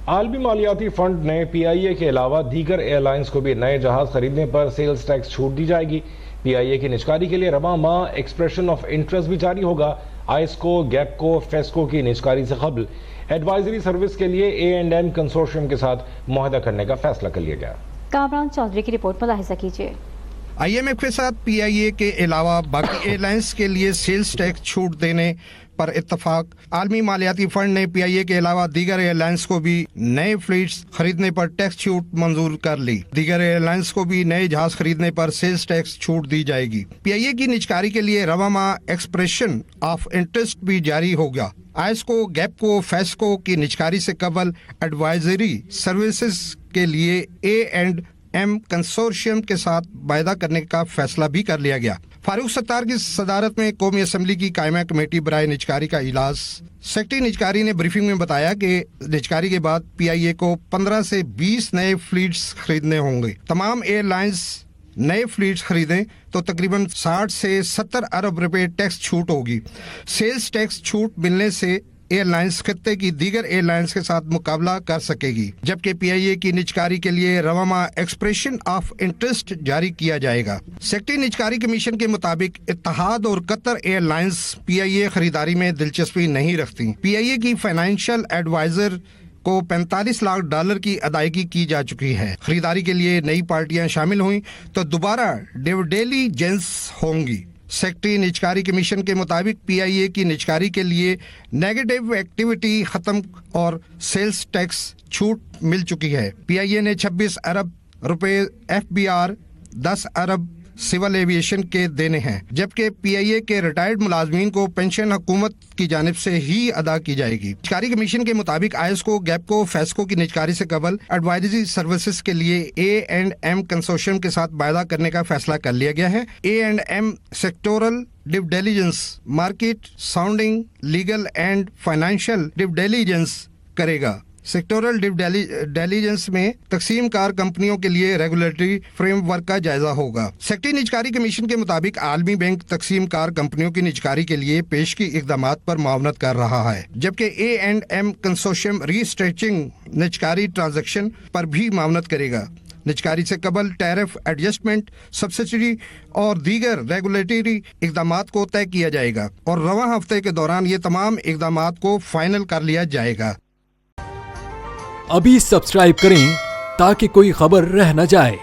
عالمی مالیاتی فنڈ نے پی آئی اے کے علاوہ دیگر ایئر لائنز کو بھی نئے جہاز خریدنے پر سیلز ٹیکس چھوٹ دی جائے گی۔ پی آئی اے کی نجکاری کے لیے رواں ماہ ایکسپریشن آف انٹرسٹ بھی جاری ہوگا۔ آئسکو، گیپکو، فیسکو کی نجکاری سے قبل ایڈوائزری سروس کے لیے اے اینڈ ایم کنسورشیم کے ساتھ معاہدہ کرنے کا فیصلہ کر لیا گیا۔ کامران چودھری کی رپورٹ ملاحظہ کیجیے۔ آئی ایم ایف کے ساتھ پی آئی اے کے علاوہ باقی ایئر لائنز کے لیے سیلز ٹیکس چھوٹ دینے پر اتفاق۔ عالمی مالیاتی فنڈ نے پی آئی اے کے علاوہ دیگر ایئر لائنز کو بھی نئے فلیٹس خریدنے پر ٹیکس چھوٹ منظور کر لی۔ دیگر ایئر لائنز کو بھی نئے جہاز خریدنے پر سیلز ٹیکس چھوٹ دی جائے گی۔ پی آئی اے کی نجکاری کے لیے رواں ماہ ایکسپریشن آف انٹرسٹ بھی جاری ہوگا۔ آئسکو، گیپکو، فیسکو کی نجکاری سے قبل ایڈوائزری سروسز کے لیے اے اینڈ ایم کنسورشیم کے ساتھ معاہدہ کرنے کا فیصلہ بھی کر لیا گیا۔ فاروق ستار کی صدارت میں قومی اسمبلی کی قائمہ کمیٹی برائے نجکاری کا اجلاس۔ سیکرٹری نجکاری نے بریفنگ میں بتایا کہ نجکاری کے بعد پی آئی اے کو 15 سے 20 نئے فلیٹس خریدنے ہوں گے۔ تمام ایئر لائنز نئے فلیٹس خریدیں تو تقریباً 60 سے 70 ارب روپے ٹیکس چھوٹ ہوگی۔ سیلز ٹیکس چھوٹ ملنے سے ایئر لائنز خطے کی دیگر ایئر لائنز کے ساتھ مقابلہ کر سکے گی، جبکہ پی آئی اے کی نجکاری کے لیے رواں ماہ ایکسپریشن آف انٹرسٹ جاری کیا جائے گا۔ سیکرٹری نجکاری کمیشن کے مطابق اتحاد اور قطر ایئر لائنز پی آئی اے خریداری میں دلچسپی نہیں رکھتی۔ پی آئی اے کی فائنینشیل ایڈوائزر کو $45 لاکھ کی ادائیگی کی جا چکی ہے۔ خریداری کے لیے نئی پارٹیاں شامل ہوئیں تو دوبارہ ڈیو ڈیلیجنس ہوں گی۔ سیکرٹری نجکاری کمیشن کے مطابق پی آئی اے کی نجکاری کے لیے نیگیٹو ایکٹیویٹی ختم اور سیلز ٹیکس چھوٹ مل چکی ہے۔ پی آئی اے نے 26 ارب روپے ایف بی آر، 10 ارب سول ایویشن کے دینے ہیں، جبکہ پی آئی اے کے ریٹائرڈ ملازمین کو پینشن حکومت کی جانب سے ہی ادا کی جائے گی۔ نجکاری کمیشن کے مطابق آئسکو، گیپکو، فیسکو کی نجکاری سے قبل ایڈوائزری سروسز کے لیے اے اینڈ ایم کنسورشیم کے ساتھ معاہدہ کرنے کا فیصلہ کر لیا گیا ہے۔ A and M sectoral due diligence, market sounding, legal and financial due diligence کرے گا۔ سیکٹورل ڈیو ڈیلیجنس میں تقسیم کار کمپنیوں کے لیے ریگولیٹری فریم ورک کا جائزہ ہوگا۔ سیکرٹری نجکاری کمیشن کے مطابق عالمی بینک تقسیم کار کمپنیوں کی نجکاری کے لیے پیشگی اقدامات پر معاونت کر رہا ہے، جبکہ A and M consortium restructuring نجکاری ٹرانزیکشن پر بھی معاونت کرے گا۔ نجکاری سے قبل ٹیرف ایڈجسٹمنٹ، سبسڈی اور دیگر ریگولیٹری اقدامات کو طے کیا جائے گا اور رواں ہفتے کے دوران یہ تمام اقدامات کو فائنل کر لیا جائے گا۔ ابھی سبسکرائب کریں تاکہ کوئی خبر رہ نہ جائے۔